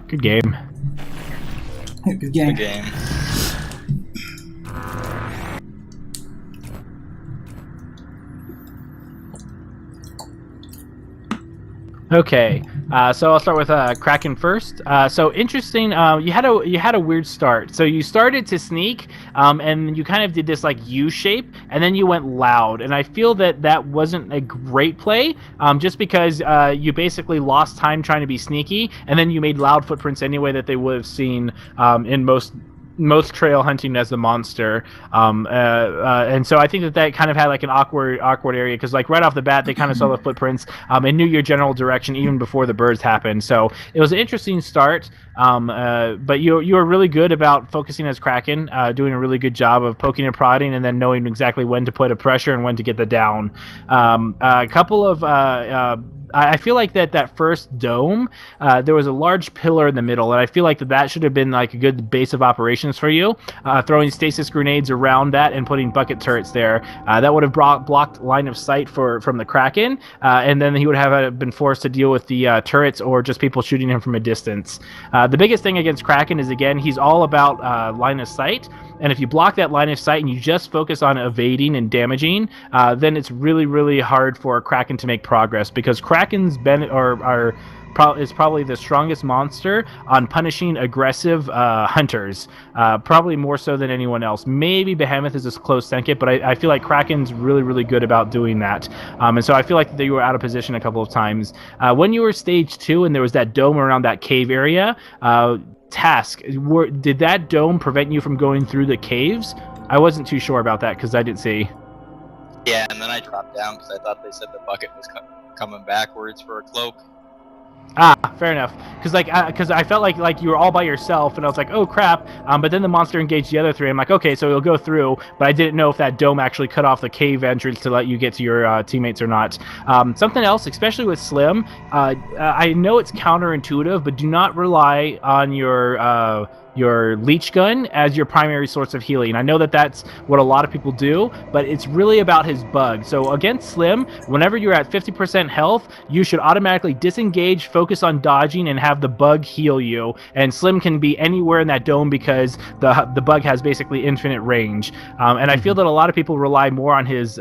Good game. Good game. Good game. Okay, so I'll start with Kraken first. So interesting. You had a weird start. So you started to sneak, and you kind of did this like U shape, and then you went loud. And I feel that wasn't a great play, just because you basically lost time trying to be sneaky, and then you made loud footprints anyway that they would have seen in most trail hunting as the monster, and so I think that kind of had like an awkward area because like right off the bat they kind of saw the footprints and knew your general direction even before the birds happened. So it was an interesting start, but you were really good about focusing as Kraken, doing a really good job of poking and prodding, and then knowing exactly when to put a pressure and when to get the down. A couple of I feel like that first dome, there was a large pillar in the middle, and I feel like that should have been like a good base of operations for you. Throwing stasis grenades around that and putting bucket turrets there, that would have blocked line of sight from the Kraken, and then he would have been forced to deal with the turrets or just people shooting him from a distance. The biggest thing against Kraken is, again, he's all about line of sight. And if you block that line of sight and you just focus on evading and damaging, then it's really, really hard for Kraken to make progress, because Kraken's is probably the strongest monster on punishing aggressive hunters, probably more so than anyone else. Maybe Behemoth is a close second, but I feel like Kraken's really, really good about doing that. And so I feel like you were out of position a couple of times. When you were stage 2 and there was that dome around that cave area, Task, did that dome prevent you from going through the caves? I wasn't too sure about that because I didn't see. Yeah, and then I dropped down because I thought they said the bucket was coming backwards for a cloak. Fair enough. Because I felt like you were all by yourself, and I was like, oh crap. But then the monster engaged the other three. I'm like, okay, so it'll go through. But I didn't know if that dome actually cut off the cave entrance to let you get to your teammates or not. Something else, especially with Slim, I know it's counterintuitive, but do not rely on your leech gun as your primary source of healing. I know that that's what a lot of people do, but it's really about his bug. So against Slim, whenever you're at 50% health, you should automatically disengage, focus on dodging, and have the bug heal you. And Slim can be anywhere in that dome because the bug has basically infinite range. And I feel that a lot of people rely more on his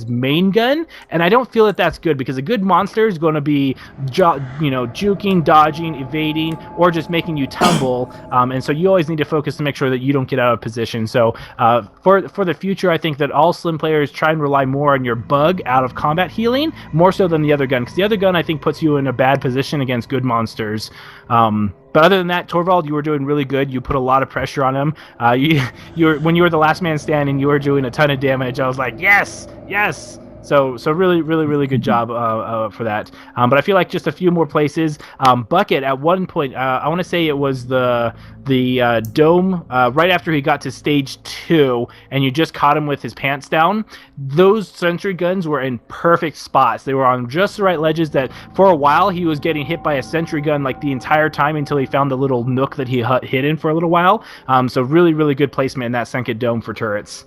main gun, and I don't feel that that's good, because a good monster is going to be juking, dodging, evading, or just making you tumble. And so you always need to focus to make sure that you don't get out of position. So for the future, I think that all Slim players try and rely more on your bug out of combat healing, more so than the other gun, because the other gun I think puts you in a bad position against good monsters. But other than that, Torvald, you were doing really good. You put a lot of pressure on him. When you were the last man standing, you were doing a ton of damage. I was like, yes. So really, really, really good job for that. But I feel like just a few more places. Bucket, at one point, I want to say it was the dome right after he got to stage 2, and you just caught him with his pants down. Those sentry guns were in perfect spots. They were on just the right ledges that for a while he was getting hit by a sentry gun like the entire time until he found the little nook that he hid in for a little while. So really, really good placement in that second dome for turrets.